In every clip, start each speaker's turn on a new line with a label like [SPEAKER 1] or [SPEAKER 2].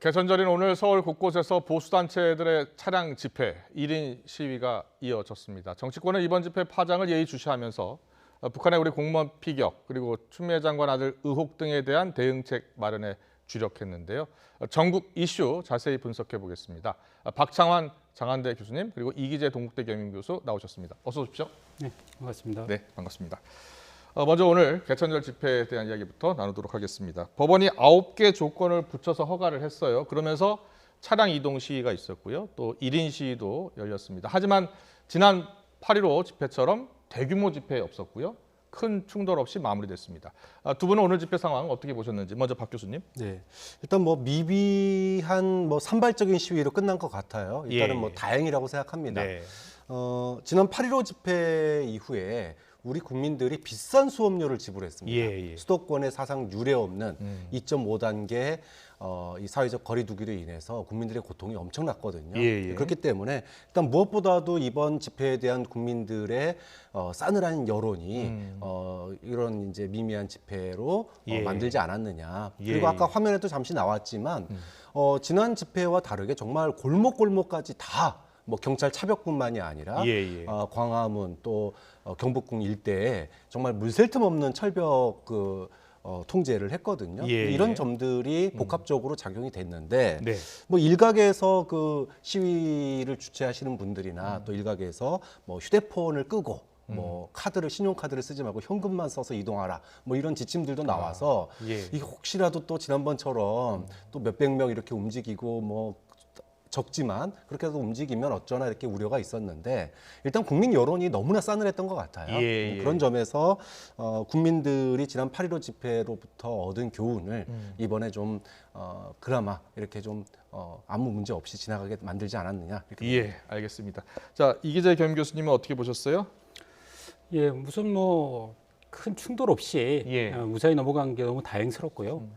[SPEAKER 1] 개천절인 오늘 서울 곳곳에서 보수단체들의 차량 집회, 1인 시위가 이어졌습니다. 정치권은 이번 집회 파장을 예의주시하면서 북한의 우리 공무원 피격, 그리고 추미애 장관 아들 의혹 등에 대한 대응책 마련에 주력했는데요. 전국 이슈 자세히 분석해 보겠습니다. 박창환 장한대 교수님, 그리고 이기재 동국대 경영교수 나오셨습니다. 어서 오십시오.
[SPEAKER 2] 네, 반갑습니다.
[SPEAKER 1] 네, 반갑습니다. 먼저 오늘 개천절 집회에 대한 이야기부터 나누도록 하겠습니다. 법원이 9개 조건을 붙여서 허가를 했어요. 그러면서 차량 이동 시위가 있었고요. 또 1인 시위도 열렸습니다. 하지만 지난 8.15 집회처럼 대규모 집회 없었고요. 큰 충돌 없이 마무리됐습니다. 두 분은 오늘 집회 상황 어떻게 보셨는지 먼저 박 교수님.
[SPEAKER 3] 네, 일단 미비한 산발적인 시위로 끝난 것 같아요. 일단은 다행이라고 생각합니다.
[SPEAKER 1] 네.
[SPEAKER 3] 지난 8.15 집회 이후에 우리 국민들이 비싼 수업료를 지불했습니다. 수도권의 사상 유례 없는 2.5단계 이 사회적 거리두기로 인해서 국민들의 고통이 엄청났거든요. 그렇기 때문에 일단 무엇보다도 이번 집회에 대한 국민들의 싸늘한 여론이 이런 이제 미미한 집회로 만들지 않았느냐. 그리고 아까 화면에도 잠시 나왔지만 지난 집회와 다르게 정말 골목골목까지 다 경찰 차벽뿐만이 아니라 광화문 또 경복궁 일대에 정말 물샐 틈 없는 철벽 통제를 했거든요. 이런 점들이 복합적으로 작용이 됐는데 일각에서 시위를 주최하시는 분들이나 또 일각에서 휴대폰을 끄고 신용카드를 쓰지 말고 현금만 써서 이동하라. 이런 지침들도 나와서 이게 혹시라도 또 지난번처럼 또 몇백 명 이렇게 움직이고 적지만 그렇게 해서 움직이면 어쩌나 이렇게 우려가 있었는데 일단 국민 여론이 너무나 싸늘했던 것 같아요. 그런 점에서 국민들이 지난 8.15 집회로부터 얻은 교훈을 이번에 좀 그나마 이렇게 좀 아무 문제 없이 지나가게 만들지 않았느냐. 이렇게
[SPEAKER 1] 알겠습니다. 자, 이기재 겸 교수님은 어떻게 보셨어요?
[SPEAKER 2] 무슨 큰 충돌 없이 무사히 넘어간 게 너무 다행스럽고요.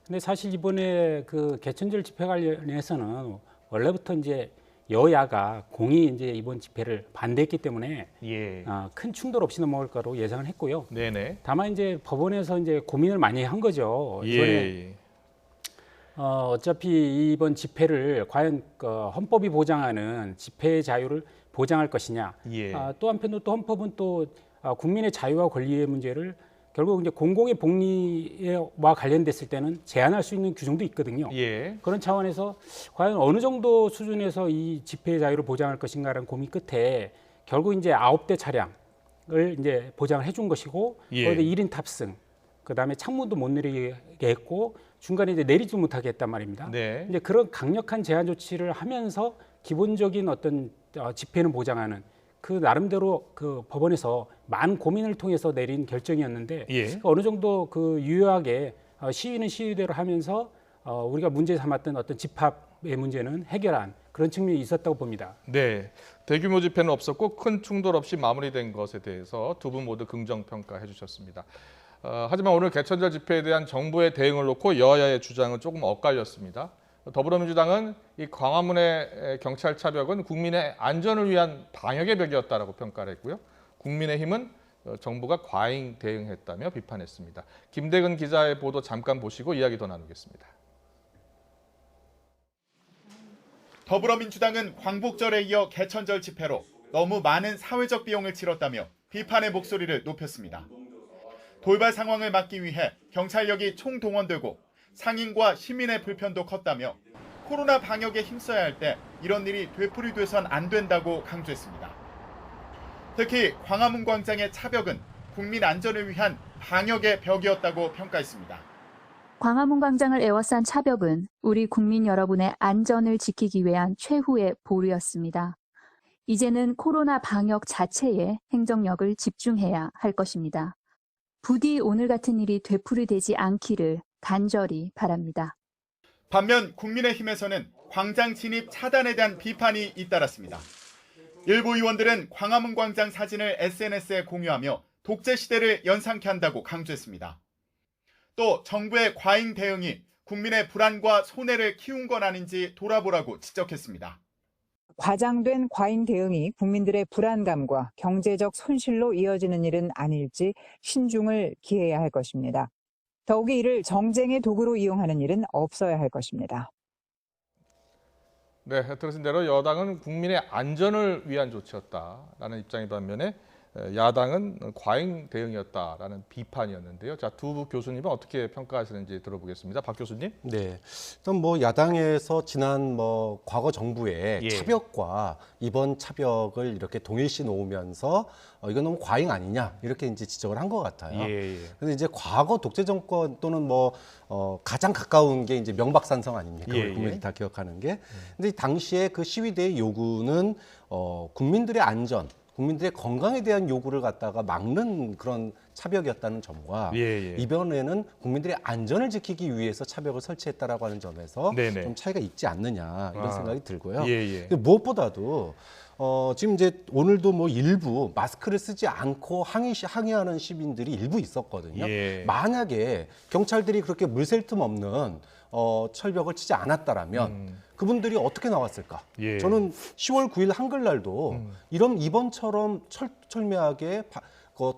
[SPEAKER 2] 근데 사실 이번에 개천절 집회 관련해서는 원래부터 이제 여야가 공히 이제 이번 집회를 반대했기 때문에 큰 충돌 없이 넘어갈 거로 예상을 했고요. 다만 이제 법원에서 이제 고민을 많이 한 거죠. 이번에 어차피 이번 집회를 과연 헌법이 보장하는 집회의 자유를 보장할 것이냐. 또 한편으로 또 헌법은 또 국민의 자유와 권리의 문제를 결국 이제 공공의 복리와 관련됐을 때는 제한할 수 있는 규정도 있거든요. 그런 차원에서 과연 어느 정도 수준에서 이 집회 자유를 보장할 것인가라는 고민 끝에 결국 이제 9대 차량을 이제 보장을 해준 것이고, 거기에 1인 탑승, 그다음에 창문도 못 내리게 했고 중간에 이제 내리지 못하게 했단 말입니다. 이제 그런 강력한 제한 조치를 하면서 기본적인 어떤 집회는 보장하는 나름대로 법원에서 많은 고민을 통해서 내린 결정이었는데 어느 정도 유효하게 시위는 시위대로 하면서 우리가 문제 삼았던 어떤 집합의 문제는 해결한 그런 측면이 있었다고 봅니다.
[SPEAKER 1] 대규모 집회는 없었고 큰 충돌 없이 마무리된 것에 대해서 두 분 모두 긍정 평가해 주셨습니다. 하지만 오늘 개천절 집회에 대한 정부의 대응을 놓고 여야의 주장은 조금 엇갈렸습니다. 더불어민주당은 이 광화문의 경찰 차벽은 국민의 안전을 위한 방역의 벽이었다라고 평가를 했고요. 국민의힘은 정부가 과잉 대응했다며 비판했습니다. 김대근 기자의 보도 잠깐 보시고 이야기 더 나누겠습니다.
[SPEAKER 4] 더불어민주당은 광복절에 이어 개천절 집회로 너무 많은 사회적 비용을 치렀다며 비판의 목소리를 높였습니다. 돌발 상황을 막기 위해 경찰력이 총동원되고 상인과 시민의 불편도 컸다며 코로나 방역에 힘써야 할 때 이런 일이 되풀이돼선 안 된다고 강조했습니다. 특히 광화문 광장의 차벽은 국민 안전을 위한 방역의 벽이었다고 평가했습니다.
[SPEAKER 5] 광화문 광장을 에워싼 차벽은 우리 국민 여러분의 안전을 지키기 위한 최후의 보루였습니다. 이제는 코로나 방역 자체에 행정력을 집중해야 할 것입니다. 부디 오늘 같은 일이 되풀이되지 않기를 간절히 바랍니다.
[SPEAKER 4] 반면 국민의힘에서는 광장 진입 차단에 대한 비판이 잇따랐습니다. 일부 의원들은 광화문 광장 사진을 SNS에 공유하며 독재 시대를 연상케 한다고 강조했습니다. 또 정부의 과잉 대응이 국민의 불안과 손해를 키운 건 아닌지 돌아보라고 지적했습니다.
[SPEAKER 6] 과장된 과잉 대응이 국민들의 불안감과 경제적 손실로 이어지는 일은 아닐지 신중을 기해야 할 것입니다. 더욱이 이를 정쟁의 도구로 이용하는 일은 없어야 할 것입니다.
[SPEAKER 1] 네, 들으신 대로 여당은 국민의 안전을 위한 조치였다라는 입장인 반면에 야당은 과잉 대응이었다라는 비판이었는데요. 자, 두 교수님은 어떻게 평가하시는지 들어보겠습니다. 박 교수님.
[SPEAKER 3] 네, 일단 뭐 야당에서 지난 뭐 과거 정부의
[SPEAKER 1] 예.
[SPEAKER 3] 차벽과 이번 차벽을 이렇게 동일시 놓으면서 이건 너무 과잉 아니냐 이렇게 이제 지적을 한 것 같아요.
[SPEAKER 1] 예.
[SPEAKER 3] 근데 이제 과거 독재 정권 또는 뭐 가장 가까운 게 이제 명박산성 아닙니까?
[SPEAKER 1] 예,
[SPEAKER 3] 우리 국민이
[SPEAKER 1] 예.
[SPEAKER 3] 다 기억하는 게. 근데 당시에 그 시위대의 요구는 국민들의 안전, 국민들의 건강에 대한 요구를 갖다가 막는 그런 차벽이었다는 점과
[SPEAKER 1] 예.
[SPEAKER 3] 이번에는 국민들의 안전을 지키기 위해서 차벽을 설치했다라고 하는 점에서
[SPEAKER 1] 네네.
[SPEAKER 3] 좀 차이가 있지 않느냐 이런 생각이 들고요.
[SPEAKER 1] 예.
[SPEAKER 3] 근데 무엇보다도 지금 이제 오늘도 뭐 일부 마스크를 쓰지 않고 항의하는 시민들이 일부 있었거든요.
[SPEAKER 1] 예.
[SPEAKER 3] 만약에 경찰들이 그렇게 물샐 틈 없는 철벽을 치지 않았다라면 그분들이 어떻게 나왔을까?
[SPEAKER 1] 예.
[SPEAKER 3] 저는 10월 9일 한글날도 이번처럼 철저하게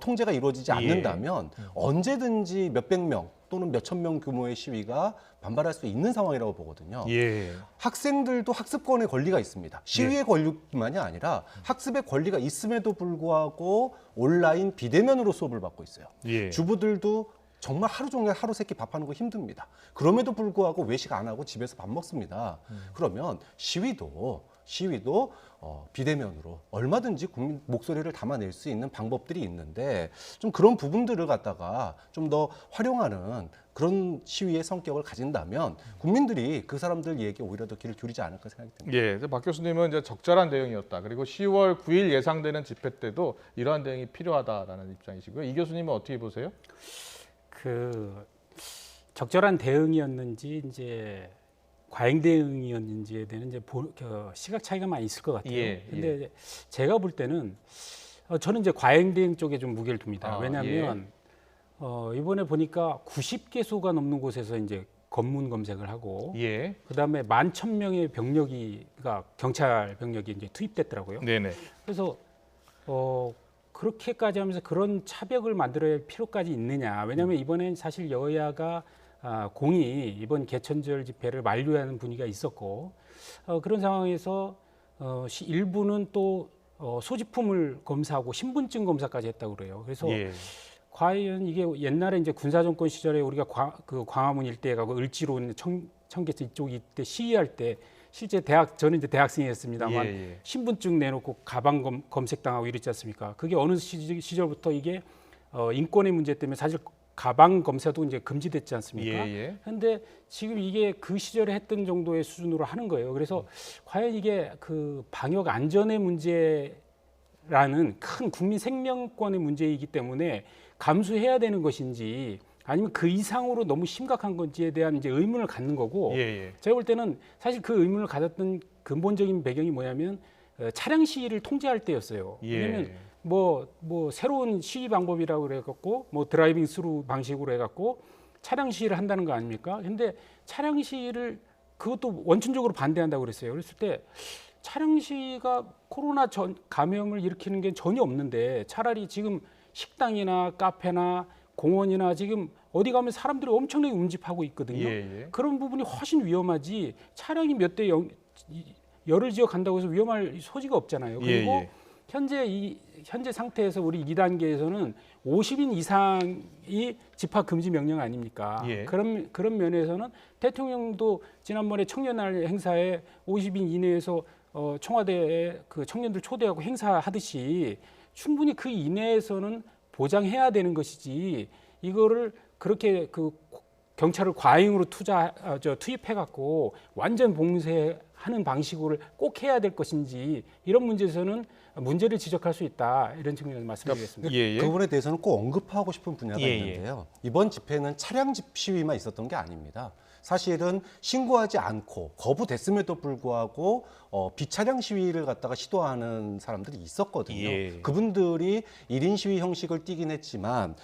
[SPEAKER 3] 통제가 이루어지지 않는다면 언제든지 몇백 명 또는 몇천 명 규모의 시위가 반발할 수 있는 상황이라고 보거든요.
[SPEAKER 1] 예.
[SPEAKER 3] 학생들도 학습권의 권리가 있습니다. 시위의 권리뿐만이 아니라 학습의 권리가 있음에도 불구하고 온라인 비대면으로 수업을 받고 있어요.
[SPEAKER 1] 예.
[SPEAKER 3] 주부들도 정말 하루 종일 하루 세끼 밥하는 거 힘듭니다. 그럼에도 불구하고 외식 안 하고 집에서 밥 먹습니다. 그러면 시위도 비대면으로 얼마든지 국민 목소리를 담아낼 수 있는 방법들이 있는데 좀 그런 부분들을 갖다가 좀 더 활용하는 그런 시위의 성격을 가진다면 국민들이 그 사람들 얘기에 오히려 더 귀를 기울이지 않을까 생각이 듭니다.
[SPEAKER 1] 예, 이제 박 교수님은 이제 적절한 대응이었다. 그리고 10월 9일 예상되는 집회 때도 이러한 대응이 필요하다라는 입장이시고요. 이 교수님은 어떻게 보세요?
[SPEAKER 2] 그 적절한 대응이었는지 이제 과잉 대응이었는지에 대한 이제 시각 차이가 많이 있을 것 같아요.
[SPEAKER 1] 예,
[SPEAKER 2] 근데 이제 제가 볼 때는 저는 이제 과잉 대응 쪽에 좀 무게를 둡니다.
[SPEAKER 1] 아,
[SPEAKER 2] 왜냐하면 이번에 보니까 90개소가 넘는 곳에서 이제 검문 검색을 하고
[SPEAKER 1] 예.
[SPEAKER 2] 그다음에 11,000명의 그러니까 경찰 병력이 이제 투입됐더라고요.
[SPEAKER 1] 네네.
[SPEAKER 2] 그래서 그렇게까지 하면서 그런 차벽을 만들어야 할 필요까지 있느냐. 왜냐하면 이번엔 사실 여야가 공이 이번 개천절 집회를 만류하는 분위기가 있었고 그런 상황에서 일부는 또 소지품을 검사하고 신분증 검사까지 했다고 그래요. 그래서
[SPEAKER 1] 예.
[SPEAKER 2] 과연 이게 옛날에 이제 군사정권 시절에 우리가 광화문 일대에 가고 을지로 청계천 이쪽 이때 시위할 때 실제 저는 이제 대학생이었습니다만
[SPEAKER 1] 예.
[SPEAKER 2] 신분증 내놓고 가방 검색당하고 이랬지 않습니까? 그게 어느 시절부터 이게 인권의 문제 때문에 사실 가방 검사도 이제 금지됐지 않습니까?
[SPEAKER 1] 예.
[SPEAKER 2] 그런데 지금 이게 그 시절에 했던 정도의 수준으로 하는 거예요. 그래서 과연 이게 그 방역 안전의 문제라는 큰 국민 생명권의 문제이기 때문에 감수해야 되는 것인지 아니면 그 이상으로 너무 심각한 건지에 대한 이제 의문을 갖는 거고
[SPEAKER 1] 예.
[SPEAKER 2] 제가 볼 때는 사실 그 의문을 가졌던 근본적인 배경이 뭐냐면 차량 시위를 통제할 때였어요.
[SPEAKER 1] 예.
[SPEAKER 2] 왜냐하면 뭐 새로운 시위 방법이라고 그래갖고 뭐 드라이빙 스루 방식으로 해갖고 차량 시위를 한다는 거 아닙니까? 근데 차량 시위를 그것도 원천적으로 반대한다고 그랬어요. 그랬을 때 차량 시위가 코로나 감염을 일으키는 게 전혀 없는데 차라리 지금 식당이나 카페나 공원이나 지금 어디 가면 사람들이 엄청나게 운집하고 있거든요.
[SPEAKER 1] 예.
[SPEAKER 2] 그런 부분이 훨씬 위험하지 차량이 몇 대 열을 지어 간다고 해서 위험할 소지가 없잖아요. 그리고 현재 상태에서 우리 2단계에서는 50인 이상이 집합 금지 명령 아닙니까?
[SPEAKER 1] 예.
[SPEAKER 2] 그런 면에서는 대통령도 지난번에 청년날 행사에 50인 이내에서 청와대에 그 청년들 초대하고 행사하듯이 충분히 그 이내에서는 보장해야 되는 것이지 이거를 그렇게 그 경찰을 과잉으로 투입해 갖고 완전 봉쇄하는 방식으로 꼭 해야 될 것인지 이런 문제에서는 문제를 지적할 수 있다 이런 측면에서 말씀드리겠습니다.
[SPEAKER 1] 예.
[SPEAKER 3] 그 부분에 대해서는 꼭 언급하고 싶은 분야가
[SPEAKER 1] 예.
[SPEAKER 3] 있는데요. 이번 집회는 차량 시위만 있었던 게 아닙니다. 사실은 신고하지 않고 거부됐음에도 불구하고 비차량 시위를 갖다가 시도하는 사람들이 있었거든요.
[SPEAKER 1] 예.
[SPEAKER 3] 그분들이 1인 시위 형식을 띠긴 했지만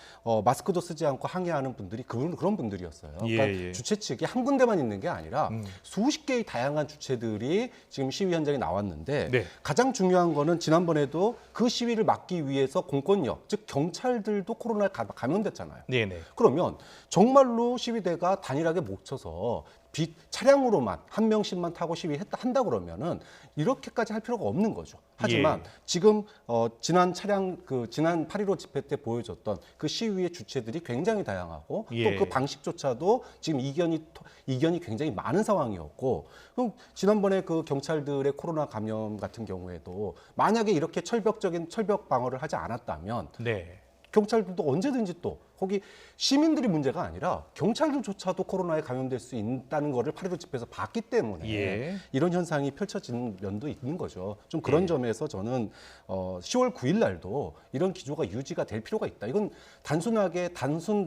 [SPEAKER 3] 마스크도 쓰지 않고 항의하는 분들이 그런 분들이었어요. 그러니까
[SPEAKER 1] 예.
[SPEAKER 3] 주최 측이 한 군데만 있는 게 아니라 수십 개의 다양한 주체들이 지금 시위 현장에 나왔는데
[SPEAKER 1] 네.
[SPEAKER 3] 가장 중요한 거는 지난번에도 그 시위를 막기 위해서 공권력, 즉 경찰들도 코로나에 감염됐잖아요.
[SPEAKER 1] 네네.
[SPEAKER 3] 그러면 정말로 시위대가 단일하게 뭉쳐서 놓고서 차량으로만 한 명씩만 타고 시위한다 그러면은 이렇게까지 할 필요가 없는 거죠. 하지만 지금 지난 8.15 집회 때 보여줬던 그 시위의 주체들이 굉장히 다양하고 또 그 방식조차도 지금 이견이 굉장히 많은 상황이었고, 그럼 지난번에 그 경찰들의 코로나 감염 같은 경우에도 만약에 이렇게 철벽적인 철벽 방어를 하지 않았다면 경찰들도 언제든지 또 거기 시민들이 문제가 아니라 경찰들조차도 코로나에 감염될 수 있다는 거를 8.15 집회에서 봤기 때문에 이런 현상이 펼쳐지는 면도 있는 거죠. 좀 그런 점에서 저는 10월 9일 날도 이런 기조가 유지가 될 필요가 있다. 이건 단순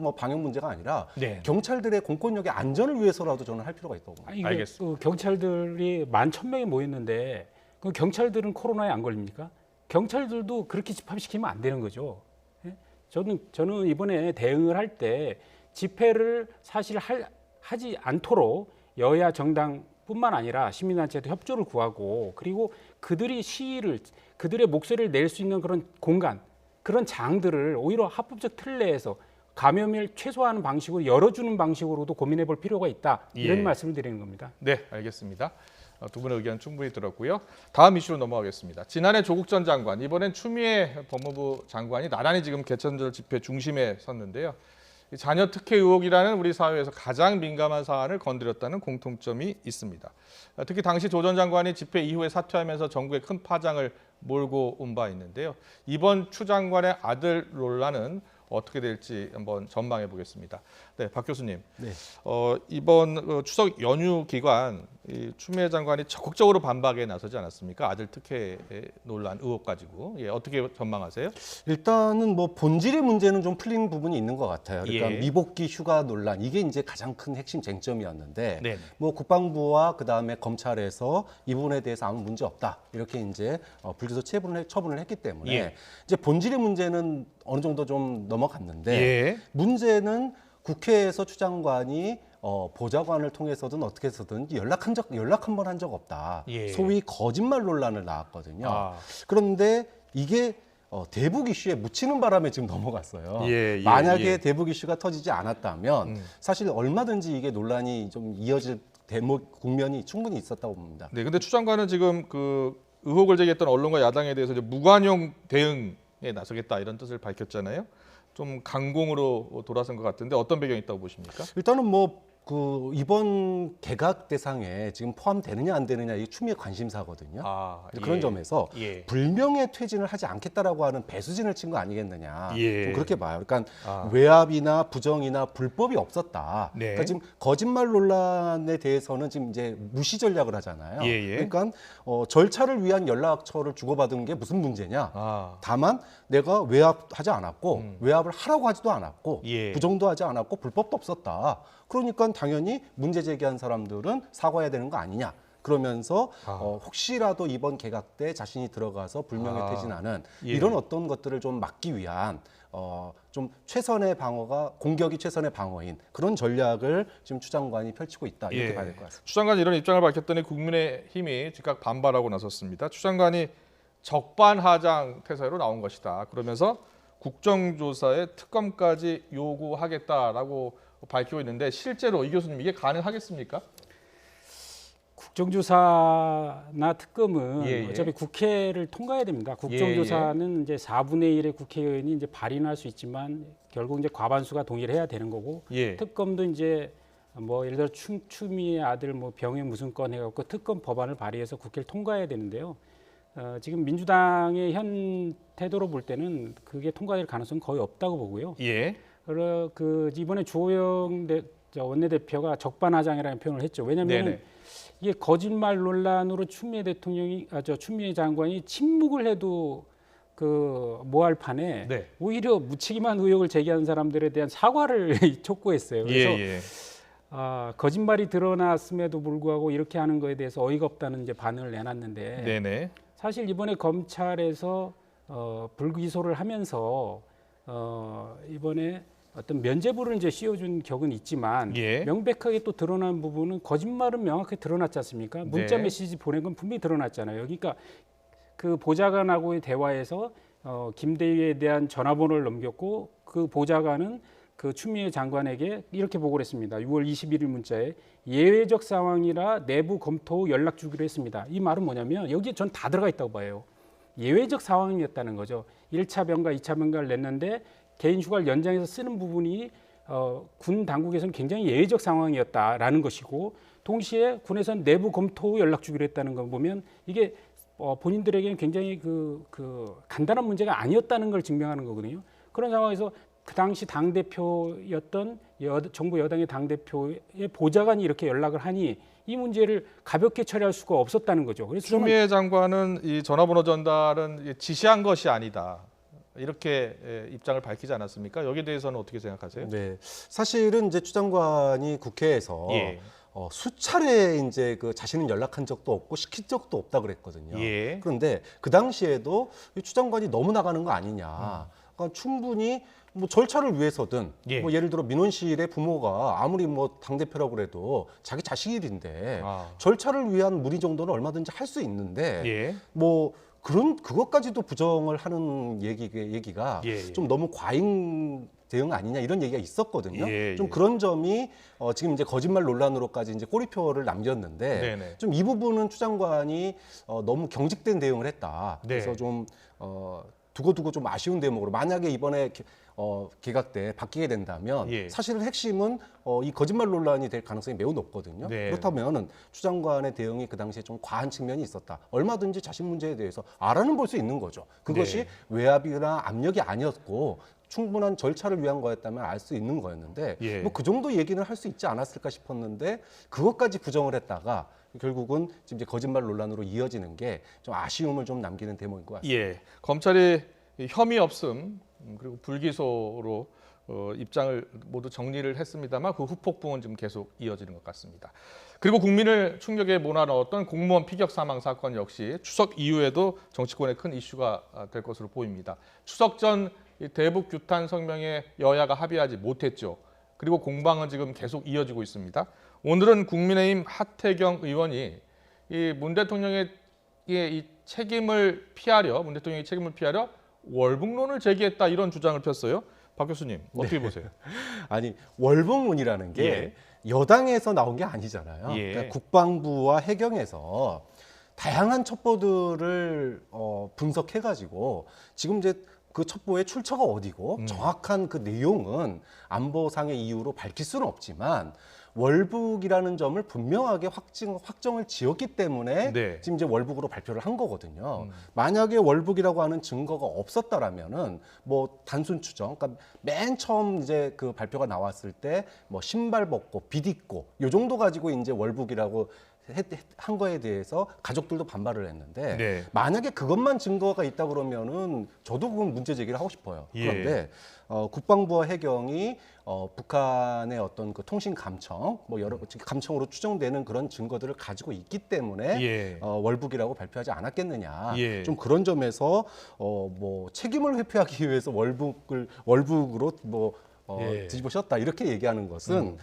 [SPEAKER 3] 뭐 방역 문제가 아니라 경찰들의 공권력의 안전을 위해서라도 저는 할 필요가 있다고 봅니다.
[SPEAKER 2] 알겠습니다. 경찰들이 11,000명이 모였는데 그 경찰들은 코로나에 안 걸립니까? 경찰들도 그렇게 집합시키면 안 되는 거죠. 저는 이번에 대응을 할 때 집회를 사실 하지 않도록 여야 정당뿐만 아니라 시민단체도 협조를 구하고, 그리고 그들의 목소리를 낼 수 있는 그런 공간, 그런 장들을 오히려 합법적 틀 내에서 감염을 최소화하는 방식으로 열어주는 방식으로도 고민해 볼 필요가 있다. 이런 말씀을 드리는 겁니다.
[SPEAKER 1] 네, 알겠습니다. 두 분의 의견 충분히 들었고요. 다음 이슈로 넘어가겠습니다. 지난해 조국 전 장관, 이번엔 추미애 법무부 장관이 나란히 지금 개천절 집회 중심에 섰는데요. 자녀 특혜 의혹이라는 우리 사회에서 가장 민감한 사안을 건드렸다는 공통점이 있습니다. 특히 당시 조 전 장관이 집회 이후에 사퇴하면서 전국에 큰 파장을 몰고 온 바 있는데요. 이번 추 장관의 아들 논란은 어떻게 될지 한번 전망해 보겠습니다. 네, 박 교수님. 이번 추석 연휴 기간 추미애 장관이 적극적으로 반박에 나서지 않았습니까? 아들 특혜 논란 의혹 가지고 어떻게 전망하세요?
[SPEAKER 3] 일단은 뭐 본질의 문제는 좀 풀린 부분이 있는 것 같아요. 그러니까 미복귀 휴가 논란, 이게 이제 가장 큰 핵심 쟁점이었는데 뭐 국방부와 그다음에 검찰에서 이 부분에 대해서 아무 문제 없다 이렇게 이제 불기소 처분을 했기 때문에 이제 본질의 문제는 어느 정도 좀 넘어갔는데 문제는 국회에서 추 장관이 보좌관을 통해서든 어떻게 해서든 연락 한 번 한 적 없다. 소위 거짓말 논란을 낳았거든요. 그런데 이게 대북 이슈에 묻히는 바람에 지금 넘어갔어요. 만약에 대북 이슈가 터지지 않았다면 사실 얼마든지 이게 논란이 좀 이어질 국면이 충분히 있었다고 봅니다.
[SPEAKER 1] 네, 근데 추 장관은 지금 그 의혹을 제기했던 언론과 야당에 대해서 이제 무관용 대응에 나서겠다 이런 뜻을 밝혔잖아요. 좀 강공으로 돌아선 것 같은데 어떤 배경이 있다고 보십니까?
[SPEAKER 3] 일단은 이번 개각 대상에 지금 포함되느냐 안 되느냐 이게 추미애 관심사거든요. 그런 점에서 불명예 퇴진을 하지 않겠다라고 하는 배수진을 친 거 아니겠느냐. 좀 그렇게 봐요. 그러니까 외압이나 부정이나 불법이 없었다. 그러니까 지금 거짓말 논란에 대해서는 지금 이제 무시 전략을 하잖아요. 그러니까 절차를 위한 연락처를 주고받은 게 무슨 문제냐. 다만 내가 외압하지 않았고 외압을 하라고 하지도 않았고 부정도 하지 않았고 불법도 없었다. 그러니까 당연히 문제 제기한 사람들은 사과해야 되는 거 아니냐. 그러면서 혹시라도 이번 개각 때 자신이 들어가서 불명예 퇴진하는 이런 어떤 것들을 좀 막기 위한 좀 최선의 방어가 공격이 최선의 방어인 그런 전략을 지금 추 장관이 펼치고 있다 이렇게 봐야 될 것 같습니다.
[SPEAKER 1] 추 장관이 이런 입장을 밝혔더니 국민의힘이 즉각 반발하고 나섰습니다. 추 장관이 적반하장 태세로 나온 것이다. 그러면서 국정조사에 특검까지 요구하겠다라고 밝히고 있는데 실제로 이 교수님 이게 가능하겠습니까?
[SPEAKER 2] 국정조사나 특검은 어차피 국회를 통과해야 됩니다. 국정조사는 이제 4분의 1의 국회의원이 이제 발의할 수 있지만 결국 이제 과반수가 동의를 해야 되는 거고 특검도 이제 뭐 예를 들어 추미애 아들 뭐 병역 무슨 건 해갖고 특검 법안을 발의해서 국회를 통과해야 되는데요. 지금 민주당의 현 태도로 볼 때는 그게 통과될 가능성은 거의 없다고 보고요. 이번에 주호영 원내대표가 적반하장이라는 표현을 했죠. 왜냐하면 이게 거짓말 논란으로 추미애 장관이 침묵을 해도 그 모할 판에 오히려 무책임한 의혹을 제기한 사람들에 대한 사과를 촉구했어요. 그래서 거짓말이 드러났음에도 불구하고 이렇게 하는 거에 대해서 어이가 없다는 이제 반응을 내놨는데 사실 이번에 검찰에서 불기소를 하면서 이번에 어떤 면죄부를 이제 씌워준 격은 있지만 명백하게 또 드러난 부분은 거짓말은 명확하게 드러났지 않습니까? 문자 메시지 보낸 건 분명히 드러났잖아요. 그러니까 그 보좌관하고의 대화에서 김대희에 대한 전화번호를 넘겼고 그 보좌관은 그 추미애 장관에게 이렇게 보고를 했습니다. 6월 21일 문자에 예외적 상황이라 내부 검토 후 연락 주기로 했습니다. 이 말은 뭐냐면 여기에 전 다 들어가 있다고 봐요. 예외적 상황이었다는 거죠. 1차 병가, 2차 병가를 냈는데 개인 휴가를 연장해서 쓰는 부분이 군 당국에서는 굉장히 예외적 상황이었다라는 것이고, 동시에 군에서는 내부 검토 후 연락 주기로 했다는 걸 보면 이게 본인들에게는 굉장히 그 간단한 문제가 아니었다는 걸 증명하는 거거든요. 그런 상황에서 그 당시 당대표였던 정부 여당의 당대표의 보좌관이 이렇게 연락을 하니 이 문제를 가볍게 처리할 수가 없었다는 거죠. 그래서
[SPEAKER 1] 추미애 장관은 이 전화번호 전달은 지시한 것이 아니다, 이렇게 입장을 밝히지 않았습니까? 여기에 대해서는 어떻게 생각하세요?
[SPEAKER 3] 네, 사실은 이제 추 장관이 국회에서
[SPEAKER 1] 예.
[SPEAKER 3] 수차례 이제 그 자신은 연락한 적도 없고 시킨 적도 없다 그랬거든요.
[SPEAKER 1] 예.
[SPEAKER 3] 그런데 그 당시에도 이 추 장관이 너무 나가는 거 아니냐. 그러니까 충분히 뭐 절차를 위해서든
[SPEAKER 1] 예.
[SPEAKER 3] 뭐 예를 들어 민원실의 부모가 아무리 뭐 당대표라고 그래도 자기 자식 일인데 절차를 위한 문의 정도는 얼마든지 할 수 있는데
[SPEAKER 1] 예.
[SPEAKER 3] 뭐 그것까지도 부정을 하는 얘기가
[SPEAKER 1] 예.
[SPEAKER 3] 좀 너무 과잉 대응 아니냐 이런 얘기가 있었거든요.
[SPEAKER 1] 예,
[SPEAKER 3] 좀
[SPEAKER 1] 예.
[SPEAKER 3] 그런 점이 지금 이제 거짓말 논란으로까지 이제 꼬리표를 남겼는데
[SPEAKER 1] 네네.
[SPEAKER 3] 좀 이 부분은 추 장관이 너무 경직된 대응을 했다.
[SPEAKER 1] 네.
[SPEAKER 3] 그래서 좀 두고두고 좀 아쉬운 대목으로 만약에 이번에 개각 때 바뀌게 된다면
[SPEAKER 1] 예.
[SPEAKER 3] 사실은 핵심은 이 거짓말 논란이 될 가능성이 매우 높거든요.
[SPEAKER 1] 네.
[SPEAKER 3] 그렇다면은 추 장관의 대응이 그 당시에 좀 과한 측면이 있었다. 얼마든지 자신 문제에 대해서 알아는 볼 수 있는 거죠. 그것이
[SPEAKER 1] 네.
[SPEAKER 3] 외압이나 압력이 아니었고 충분한 절차를 위한 거였다면 알 수 있는 거였는데
[SPEAKER 1] 예.
[SPEAKER 3] 뭐 그 정도 얘기는 할 수 있지 않았을까 싶었는데 그것까지 부정을 했다가 결국은 지금 이제 거짓말 논란으로 이어지는 게 좀 아쉬움을 좀 남기는 대목인 것 같습니다.
[SPEAKER 1] 예, 검찰이 혐의 없음 그리고 불기소로 입장을 모두 정리를 했습니다만 그 후폭풍은 지금 계속 이어지는 것 같습니다. 그리고 국민을 충격에 몰아넣었던 공무원 피격 사망 사건 역시 추석 이후에도 정치권의 큰 이슈가 될 것으로 보입니다. 추석 전 대북 규탄 성명에 여야가 합의하지 못했죠. 그리고 공방은 지금 계속 이어지고 있습니다. 오늘은 국민의힘 하태경 의원이 이 문 대통령의 이 책임을 피하려 월북론을 제기했다, 이런 주장을 폈어요. 박 교수님 어떻게 보세요?
[SPEAKER 3] 아니 월북론이라는 게
[SPEAKER 1] 예.
[SPEAKER 3] 여당에서 나온 게 아니잖아요.
[SPEAKER 1] 예.
[SPEAKER 3] 그러니까 국방부와 해경에서 다양한 첩보들을 분석해가지고 지금 이제 그 첩보의 출처가 어디고 정확한 그 내용은 안보상의 이유로 밝힐 수는 없지만 월북이라는 점을 분명하게 확정을 지었기 때문에
[SPEAKER 1] 네.
[SPEAKER 3] 지금 이제 월북으로 발표를 한 거거든요. 만약에 월북이라고 하는 증거가 없었다라면은 뭐 단순 추정, 그러니까 맨 처음 이제 그 발표가 나왔을 때 뭐 신발 벗고 빗 입고 요 정도 가지고 이제 월북이라고 한 거에 대해서 가족들도 반발을 했는데
[SPEAKER 1] 네.
[SPEAKER 3] 만약에 그것만 증거가 있다 그러면은 저도 그건 문제 제기를 하고 싶어요.
[SPEAKER 1] 예.
[SPEAKER 3] 그런데 국방부와 해경이 북한의 어떤 그 통신 감청, 뭐 여러 감청으로 추정되는 그런 증거들을 가지고 있기 때문에
[SPEAKER 1] 예.
[SPEAKER 3] 월북이라고 발표하지 않았겠느냐.
[SPEAKER 1] 예.
[SPEAKER 3] 좀 그런 점에서 뭐 책임을 회피하기 위해서 월북으로 뭐
[SPEAKER 1] 예.
[SPEAKER 3] 뒤집어 씌웠다 이렇게 얘기하는 것은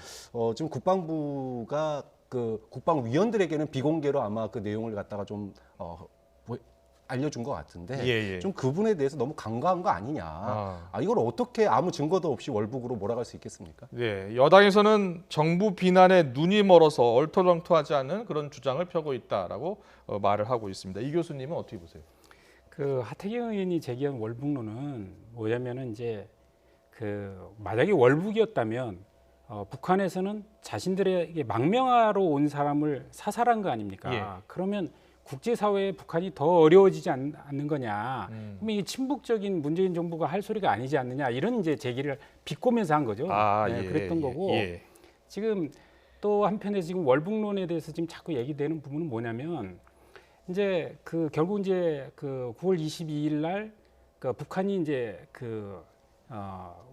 [SPEAKER 3] 지금 국방부가 그 국방위원들에게는 비공개로 아마 그 내용을 갖다가 좀 알려준 것 같은데
[SPEAKER 1] 예, 예.
[SPEAKER 3] 좀 그분에 대해서 너무 간과한 거 아니냐. 이걸 어떻게 아무 증거도 없이 월북으로 몰아갈 수 있겠습니까?
[SPEAKER 1] 네, 여당에서는 정부 비난에 눈이 멀어서 얼토당토하지 않는 그런 주장을 펴고 있다라고 말을 하고 있습니다. 이 교수님은 어떻게 보세요?
[SPEAKER 2] 그 하태경 의원이 제기한 월북론은 뭐냐면은 이제 그 만약에 월북이었다면 북한에서는 자신들에게 망명하러 온 사람을 사살한 거 아닙니까?
[SPEAKER 1] 예.
[SPEAKER 2] 그러면 국제사회에 북한이 더 어려워지지 않는 거냐? 그럼 이 친북적인 문재인 정부가 할 소리가 아니지 않느냐? 이런 이제 제기를 비꼬면서 한 거죠. 네, 그랬던 거고
[SPEAKER 1] 예.
[SPEAKER 2] 지금 또 한편에 지금 월북론에 대해서 지금 자꾸 얘기되는 부분은 뭐냐면 이제 그 결국 이제 그 9월 22일 날 그 북한이 이제 그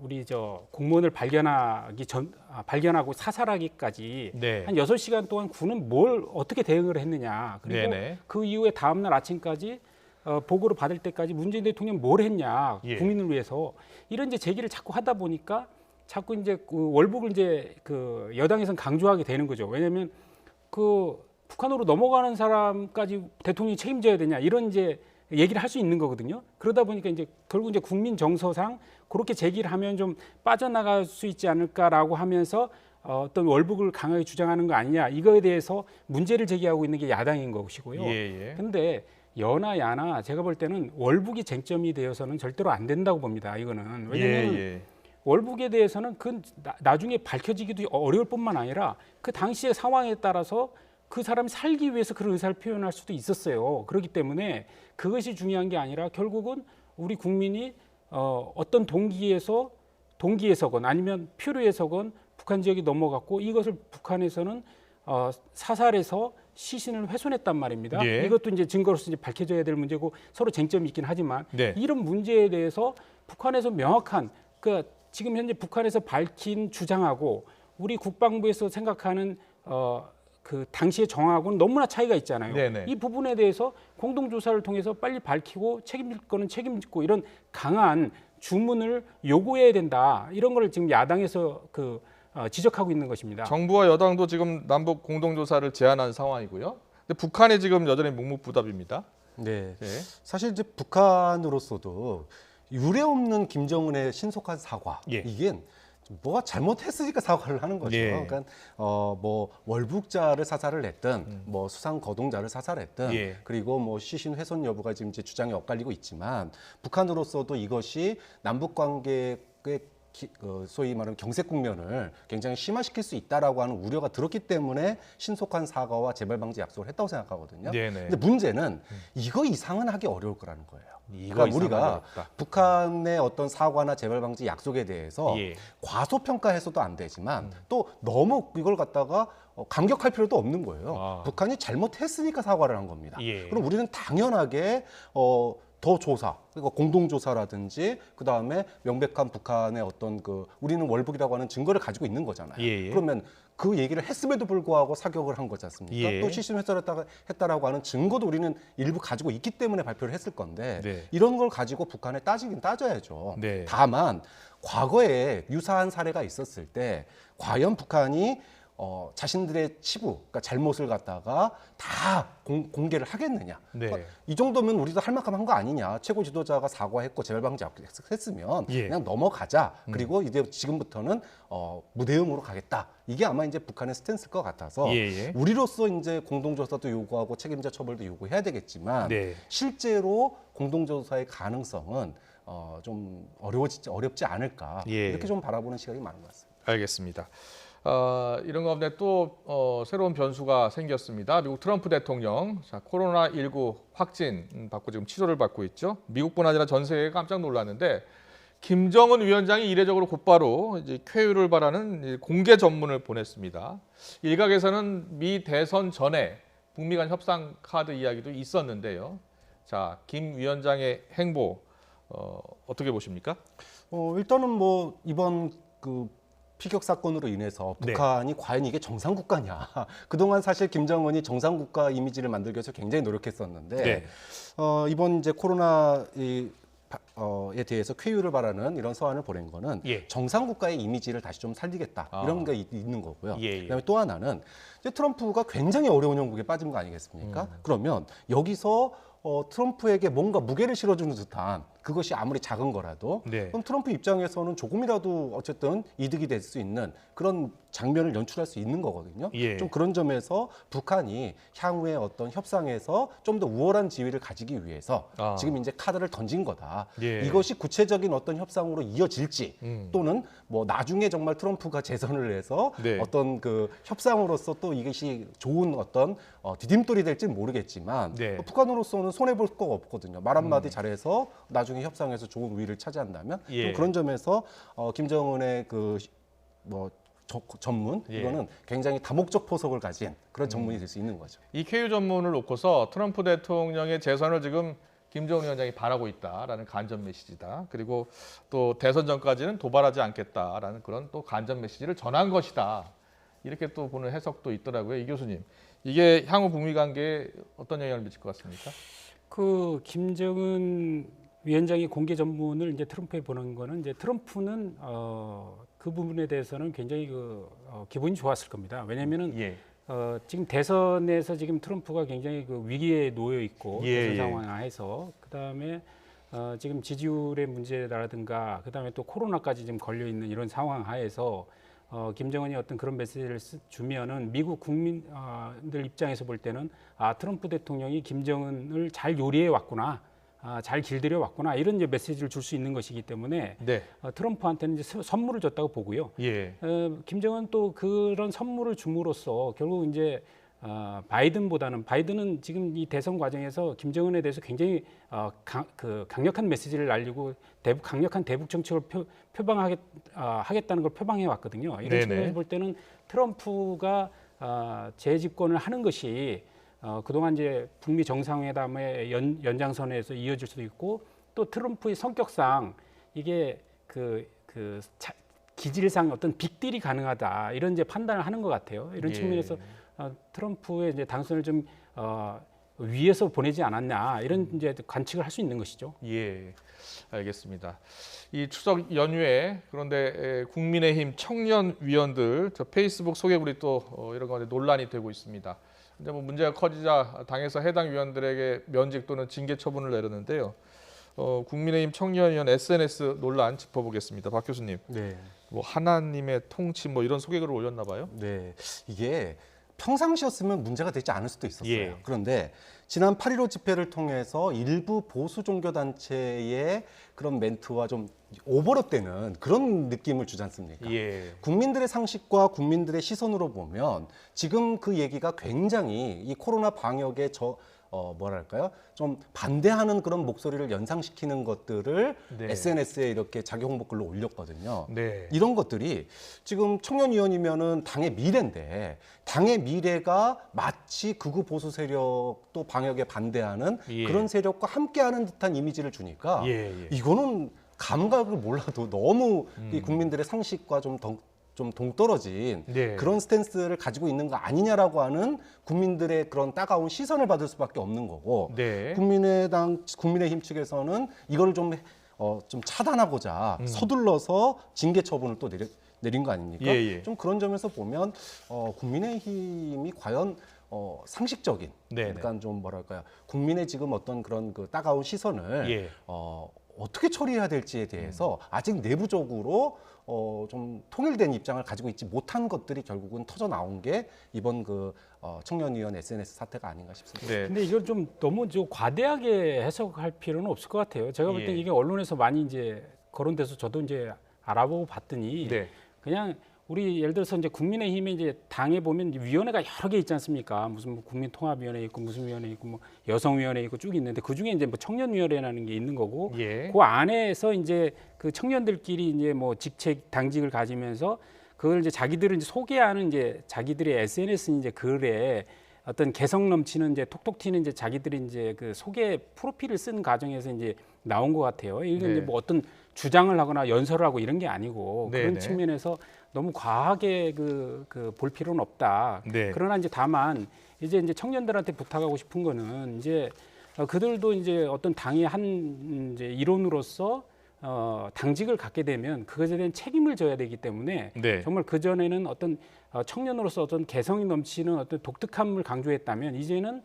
[SPEAKER 2] 우리 저 공무원을 발견하고 사살하기까지
[SPEAKER 1] 네.
[SPEAKER 2] 한 6시간 동안 군은 뭘 어떻게 대응을 했느냐. 그리고
[SPEAKER 1] 네네.
[SPEAKER 2] 그 이후에 다음 날 아침까지 보고를 받을 때까지 문재인 대통령이 뭘 했냐.
[SPEAKER 1] 예.
[SPEAKER 2] 국민을 위해서 이런 이제 제기를 자꾸 하다 보니까 자꾸 이제 그 월북을 이제 그 여당에서는 강조하게 되는 거죠. 왜냐하면 그 북한으로 넘어가는 사람까지 대통령이 책임져야 되냐 이런 이제 얘기를 할 수 있는 거거든요. 그러다 보니까 이제 결국 이제 국민 정서상 그렇게 제기를 하면 좀 빠져나갈 수 있지 않을까라고 하면서 어떤 월북을 강하게 주장하는 거 아니냐, 이거에 대해서 문제를 제기하고 있는 게 야당인 것이고요. 근데 여나 야나 제가 볼 때는 월북이 쟁점이 되어서는 절대로 안 된다고 봅니다. 이거는 왜냐하면 월북에 대해서는 그 나중에 밝혀지기도 어려울 뿐만 아니라 그 당시의 상황에 따라서 그 사람이 살기 위해서 그런 의사를 표현할 수도 있었어요. 그렇기 때문에 그것이 중요한 게 아니라 결국은 우리 국민이 어떤 동기에서건 아니면 표류에서건 북한 지역이 넘어갔고 이것을 북한에서는 사살해서 시신을 훼손했단 말입니다. 이것도 이제 증거로서 이제 밝혀져야 될 문제고 서로 쟁점이 있긴 하지만 이런 문제에 대해서 북한에서 명확한 지금 현재 북한에서 밝힌 주장하고 우리 국방부에서 생각하는 그 당시의 정황하고는 너무나 차이가 있잖아요. 이 부분에 대해서 공동조사를 통해서 빨리 밝히고 책임질 거는 책임지고 이런 강한 주문을 요구해야 된다. 이런 걸 지금 야당에서 지적하고 있는 것입니다.
[SPEAKER 1] 정부와 여당도 지금 남북 공동조사를 제안한 상황이고요. 근데 북한이 지금 여전히 묵묵부답입니다.
[SPEAKER 3] 네. 사실 이제 북한으로서도 유례 없는 김정은의 신속한 사과, 이게 뭐가 잘못했으니까 사과를 하는 거죠. 그러니까 뭐 월북자를 사살을 했든 뭐 수상 거동자를 사살했든 그리고 뭐 시신 훼손 여부가 지금 이제 주장이 엇갈리고 있지만 북한으로서도 이것이 남북 관계의 소위 말하는 경색 국면을 굉장히 심화시킬 수 있다라고 하는 우려가 들었기 때문에 신속한 사과와 재발 방지 약속을 했다고 생각하거든요. 근데 문제는 이거 이상은 하기 어려울 거라는 거예요. 그러니까 우리가 북한의 어떤 사과나 재발 방지 약속에 대해서 과소평가해서도 안 되지만 또 너무 이걸 갖다가 감격할 필요도 없는 거예요. 북한이 잘못했으니까 사과를 한 겁니다. 그럼 우리는 당연하게 더 조사, 그러니까 공동조사라든지 그 다음에 명백한 북한의 어떤 우리는 월북이라고 하는 증거를 가지고 있는 거잖아요. 그러면 그 얘기를 했음에도 불구하고 사격을 한 거지 않습니까? 또 시신 훼손했다라고 하는 증거도 우리는 일부 가지고 있기 때문에 발표를 했을 건데 이런 걸 가지고 북한에 따지긴 따져야죠. 다만 과거에 유사한 사례가 있었을 때 과연 북한이 자신들의 치부, 그러니까 잘못을 갖다가 다 공개를 하겠느냐. 그러니까 이 정도면 우리도 할 만큼 한 거 아니냐. 최고 지도자가 사과했고 재발방지 약속했으면 그냥 넘어가자. 그리고 이제 지금부터는 무대응으로 가겠다. 이게 아마 이제 북한의 스탠스일 것 같아서 우리로서 이제 공동조사도 요구하고 책임자 처벌도 요구해야 되겠지만 실제로 공동조사의 가능성은 좀 어렵지 않을까. 이렇게 좀 바라보는 시각이 많은 것 같습니다.
[SPEAKER 1] 알겠습니다. 이런 가운데 또 새로운 변수가 생겼습니다. 미국 트럼프 대통령, 코로나19 확진 받고 지금 치료를 받고 있죠. 미국뿐 아니라 전 세계가 깜짝 놀랐는데 김정은 위원장이 이례적으로 곧바로 이제 쾌유를 바라는 공개 전문을 보냈습니다. 일각에서는 미 대선 전에 북미 간 협상 카드 이야기도 있었는데요. 자, 김 위원장의 행보 어떻게 보십니까?
[SPEAKER 3] 일단은 뭐 이번 피격 사건으로 인해서 북한이 과연 이게 정상국가냐. 그동안 사실 김정은이 정상국가 이미지를 만들기 위해서 굉장히 노력했었는데 이번 이제 코로나에 대해서 쾌유를 바라는 이런 서한을 보낸 거는 정상국가의 이미지를 다시 좀 살리겠다. 이런 게 있는 거고요. 그다음에 또 하나는 이제 트럼프가 굉장히 어려운 형국에 빠진 거 아니겠습니까? 그러면 여기서 트럼프에게 뭔가 무게를 실어주는 듯한 그것이 아무리 작은 거라도 그럼 트럼프 입장에서는 조금이라도 어쨌든 이득이 될 수 있는 그런 장면을 연출할 수 있는 거거든요. 좀 그런 점에서 북한이 향후에 어떤 협상에서 좀 더 우월한 지위를 가지기 위해서 지금 이제 카드를 던진 거다. 이것이 구체적인 어떤 협상으로 이어질지 또는 뭐 나중에 정말 트럼프가 재선을 해서 어떤 협상으로서 또 이것이 좋은 어떤 디딤돌이 될지는 모르겠지만 북한으로서는 손해볼 거가 없거든요. 말 한마디 잘해서 나중에 협상에서 좋은 우위를 차지한다면 그런 점에서 김정은의 전문 이거는 굉장히 다목적 포석을 가진 그런 전문이 될 수 있는 거죠.
[SPEAKER 1] 이 쾌유 전문을 놓고서 트럼프 대통령의 재선을 지금 김정은 위원장이 바라고 있다라는 간접 메시지다. 그리고 또 대선 전까지는 도발하지 않겠다라는 그런 또 간접 메시지를 전한 것이다. 이렇게 또 보는 해석도 있더라고요. 이 교수님, 이게 향후 북미 관계에 어떤 영향을 미칠 것 같습니까?
[SPEAKER 2] 김정은 위원장이 공개 전문을 이제 트럼프에 보낸 거는 이제 트럼프는 그 부분에 대해서는 굉장히 기분이 좋았을 겁니다. 왜냐하면은 지금 대선에서 지금 트럼프가 굉장히 그 위기에 놓여 있고 대선 상황에서 그다음에 지금 지지율의 문제라든가 그다음에 또 코로나까지 지금 걸려 있는 이런 상황 하에서 김정은이 어떤 그런 메시지를 주면은 미국 국민들 입장에서 볼 때는 트럼프 대통령이 김정은을 잘 요리해 왔구나. 잘 길들여 왔구나 이런 이제 메시지를 줄 수 있는 것이기 때문에
[SPEAKER 1] 네.
[SPEAKER 2] 트럼프한테는 이제 선물을 줬다고 보고요. 김정은 또 그런 선물을 줌으로써 결국 이제 바이든은 지금 이 대선 과정에서 김정은에 대해서 굉장히 강력한 메시지를 날리고 강력한 대북 정책을 하겠다는 걸 표방해 왔거든요. 이런 측면에서 볼 때는 트럼프가 재집권을 하는 것이 그동안 이제 북미 정상회담의 연장선에서 이어질 수도 있고 또 트럼프의 성격상 이게 기질상 어떤 빅딜이 가능하다 이런 이제 판단을 하는 것 같아요. 이런 측면에서 트럼프의 이제 당선을 좀 위에서 보내지 않았냐 이런 이제 관측을 할 수 있는 것이죠.
[SPEAKER 1] 예, 알겠습니다. 이 추석 연휴에 그런데 국민의힘 청년 위원들 저 페이스북 소개글이 또 이런 가운데 논란이 되고 있습니다. 근데 뭐 문제가 커지자 당에서 해당 위원들에게 면직 또는 징계 처분을 내렸는데요. 국민의힘 청년위원 SNS 논란 짚어보겠습니다. 박 교수님.
[SPEAKER 3] 네.
[SPEAKER 1] 뭐 하나님의 통치 뭐 이런 소개글을 올렸나 봐요.
[SPEAKER 3] 네. 이게 평상시였으면 문제가 되지 않을 수도 있었어요.
[SPEAKER 1] 예.
[SPEAKER 3] 그런데 지난 8.15 집회를 통해서 일부 보수 종교 단체의 그런 멘트와 좀 오버랩되는 그런 느낌을 주지 않습니까?
[SPEAKER 1] 예.
[SPEAKER 3] 국민들의 상식과 국민들의 시선으로 보면 지금 그 얘기가 굉장히 이 코로나 방역에 뭐랄까요? 좀 반대하는 그런 목소리를 연상시키는 것들을
[SPEAKER 1] 네.
[SPEAKER 3] SNS에 이렇게 자기 홍보글로 올렸거든요.
[SPEAKER 1] 네.
[SPEAKER 3] 이런 것들이 지금 청년위원이면은 당의 미래인데 당의 미래가 마치 극우 보수 세력 또 방역에 반대하는 그런 세력과 함께하는 듯한 이미지를 주니까 이거는 감각을 몰라도 너무 이 국민들의 상식과 좀 동떨어진 그런 스탠스를 가지고 있는 거 아니냐라고 하는 국민들의 그런 따가운 시선을 받을 수밖에 없는 거고 국민의힘 측에서는 이걸 좀 차단하고자 서둘러서 징계 처분을 또 내린 거 아닙니까? 좀 그런 점에서 보면 국민의힘이 과연 상식적인 그러니까 좀 뭐랄까요 국민의 지금 어떤 그런 그 따가운 시선을 어떻게 처리해야 될지에 대해서 아직 내부적으로 좀 통일된 입장을 가지고 있지 못한 것들이 결국은 터져 나온 게 이번 그 청년위원 SNS 사태가 아닌가 싶습니다.
[SPEAKER 1] 네.
[SPEAKER 2] 근데 이걸 좀 너무 좀 과대하게 해석할 필요는 없을 것 같아요. 제가 볼 때 이게 언론에서 많이 이제 거론돼서 저도 이제 알아보고 봤더니 그냥 우리 예를 들어서 이제 국민의힘에 이제 당에 보면 위원회가 여러 개 있지 않습니까? 무슨 뭐 국민통합위원회 있고 무슨 위원회 있고 뭐 여성위원회 있고 쭉 있는데 그 중에 이제 뭐 청년위원회라는 게 있는 거고 그 안에서 이제 그 청년들끼리 이제 뭐 직책 당직을 가지면서 그걸 이제 자기들을 이제 소개하는 이제 자기들의 SNS 이제 글에 어떤 개성 넘치는 이제 톡톡 튀는 이제 자기들이 이제 그 소개 프로필을 쓴 과정에서 이제 나온 것 같아요. 이게 이제 뭐 어떤 주장을 하거나 연설을 하고 이런 게 아니고 그런 측면에서 너무 과하게 볼 필요는 없다. 그러나 이제 다만 이제 청년들한테 부탁하고 싶은 거는 이제 그들도 이제 어떤 당의 한 이제 일원으로서 당직을 갖게 되면 그것에 대한 책임을 져야 되기 때문에 정말 그 전에는 어떤 청년으로서 어떤 개성이 넘치는 어떤 독특함을 강조했다면 이제는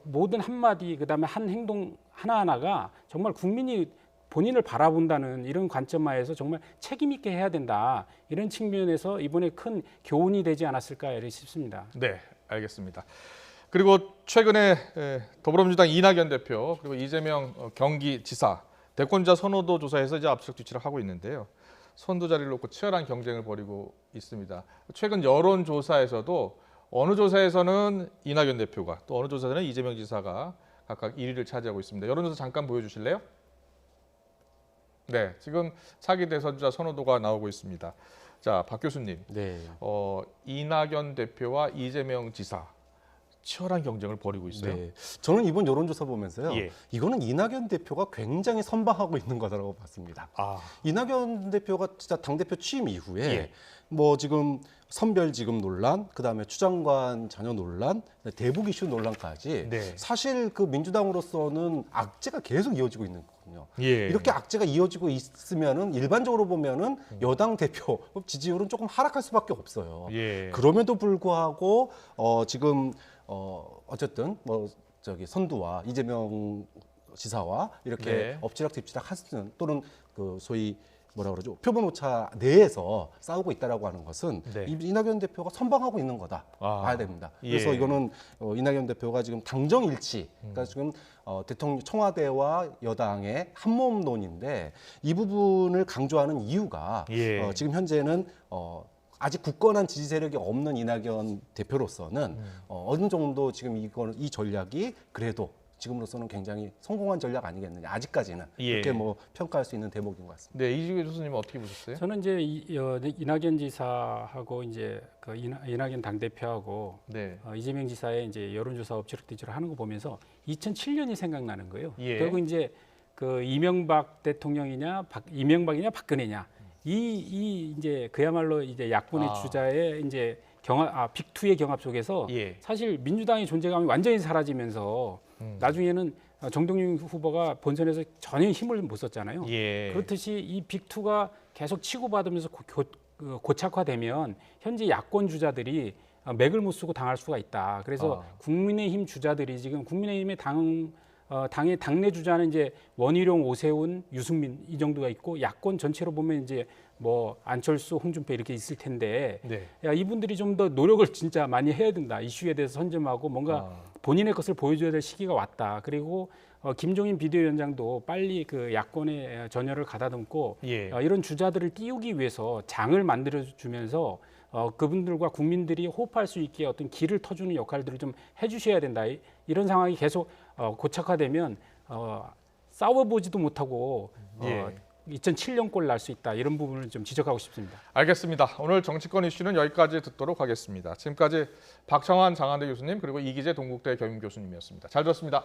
[SPEAKER 2] 모든 한마디 그다음에 한 행동 하나하나가 정말 국민이 본인을 바라본다는 이런 관점하에서 정말 책임 있게 해야 된다. 이런 측면에서 이번에 큰 교훈이 되지 않았을까 싶습니다.
[SPEAKER 1] 네, 알겠습니다. 그리고 최근에 더불어민주당 이낙연 대표 그리고 이재명 경기지사 대권자 선호도 조사에서 이제 압수수색 조치를 하고 있는데요. 선두 자리를 놓고 치열한 경쟁을 벌이고 있습니다. 최근 여론조사에서도 어느 조사에서는 이낙연 대표가 또 어느 조사에서는 이재명 지사가 각각 1위를 차지하고 있습니다. 여론조사 잠깐 보여주실래요? 네, 지금 차기 대선자 선호도가 나오고 있습니다. 자, 박 교수님, 이낙연 대표와 이재명 지사 치열한 경쟁을 벌이고 있어요.
[SPEAKER 3] 네. 저는 이번 여론조사 보면서요.
[SPEAKER 1] 예.
[SPEAKER 3] 이거는 이낙연 대표가 굉장히 선방하고 있는 거라고 봤습니다.
[SPEAKER 1] 아,
[SPEAKER 3] 이낙연 대표가 진짜 당대표 취임 이후에
[SPEAKER 1] 예.
[SPEAKER 3] 뭐 지금 선별지급 논란, 그다음에 추장관 자녀 논란, 대북 이슈 논란까지
[SPEAKER 1] 네.
[SPEAKER 3] 사실 그 민주당으로서는 악재가 계속 이어지고 있는 거거든요.
[SPEAKER 1] 예.
[SPEAKER 3] 이렇게 악재가 이어지고 있으면은 일반적으로 보면은 여당 대표 지지율은 조금 하락할 수밖에 없어요.
[SPEAKER 1] 예.
[SPEAKER 3] 그럼에도 불구하고 지금 어쨌든 뭐 저기 선두와 이재명 지사와 이렇게
[SPEAKER 1] 네.
[SPEAKER 3] 엎치락뒤치락 하는 또는 그 소위 뭐라 그러죠 표본 오차 내에서 싸우고 있다라고 하는 것은
[SPEAKER 1] 네.
[SPEAKER 3] 이낙연 대표가 선방하고 있는 거다 봐야 됩니다. 그래서
[SPEAKER 1] 예.
[SPEAKER 3] 이거는 이낙연 대표가 지금 당정 일치, 그러니까 지금 대통령 청와대와 여당의 한몸론인데 이 부분을 강조하는 이유가
[SPEAKER 1] 예.
[SPEAKER 3] 지금 현재는 아직 굳건한 지지 세력이 없는 이낙연 대표로서는 어느 정도 지금 이 전략이 그래도 지금으로서는 굉장히 성공한 전략 아니겠느냐. 아직까지는
[SPEAKER 1] 예.
[SPEAKER 3] 그렇게 뭐 평가할 수 있는 대목인 것 같습니다.
[SPEAKER 1] 네, 이주기 교수님 어떻게 보셨어요?
[SPEAKER 2] 저는 이제 이낙연 지사하고 이제 그 이낙연 당 대표하고
[SPEAKER 1] 네.
[SPEAKER 2] 이재명 지사의 이제 여론조사 엎치락뒤치락 하는 거 보면서 2007년이 생각나는 거예요.
[SPEAKER 1] 예.
[SPEAKER 2] 결국 이제 그 이명박 대통령이냐, 이명박이냐, 박근혜냐 이 이제 그야말로 이제 야권의 주자의 이제 빅2의 경합 속에서
[SPEAKER 1] 예.
[SPEAKER 2] 사실 민주당의 존재감이 완전히 사라지면서 나중에는 정동영 후보가 본선에서 전혀 힘을 못 썼잖아요.
[SPEAKER 1] 예.
[SPEAKER 2] 그렇듯이 이 빅2가 계속 치고받으면서 고착화되면 현재 야권 주자들이 맥을 못 쓰고 당할 수가 있다. 그래서 국민의힘 주자들이 지금 국민의힘의 당의 당내 주자는 이제 원희룡, 오세훈, 유승민 이 정도가 있고 야권 전체로 보면 이제 뭐 안철수, 홍준표 이렇게 있을 텐데
[SPEAKER 1] 네.
[SPEAKER 2] 야, 이분들이 좀 더 노력을 진짜 많이 해야 된다. 이슈에 대해서 선점하고 뭔가 본인의 것을 보여줘야 될 시기가 왔다. 그리고 김종인 비대위원장도 빨리 그 야권의 전열을 가다듬고
[SPEAKER 1] 예.
[SPEAKER 2] 이런 주자들을 띄우기 위해서 장을 만들어주면서 그분들과 국민들이 호흡할 수 있게 어떤 길을 터주는 역할들을 좀 해주셔야 된다. 이런 상황이 계속 고착화되면 싸워보지도 못하고
[SPEAKER 1] 예.
[SPEAKER 2] 2007년 꼴 날 수 있다. 이런 부분을 좀 지적하고 싶습니다.
[SPEAKER 1] 알겠습니다. 오늘 정치권 이슈는 여기까지 듣도록 하겠습니다. 지금까지 박창환 장한대 교수님 그리고 이기재 동국대 겸임 교수님이었습니다. 잘 들었습니다.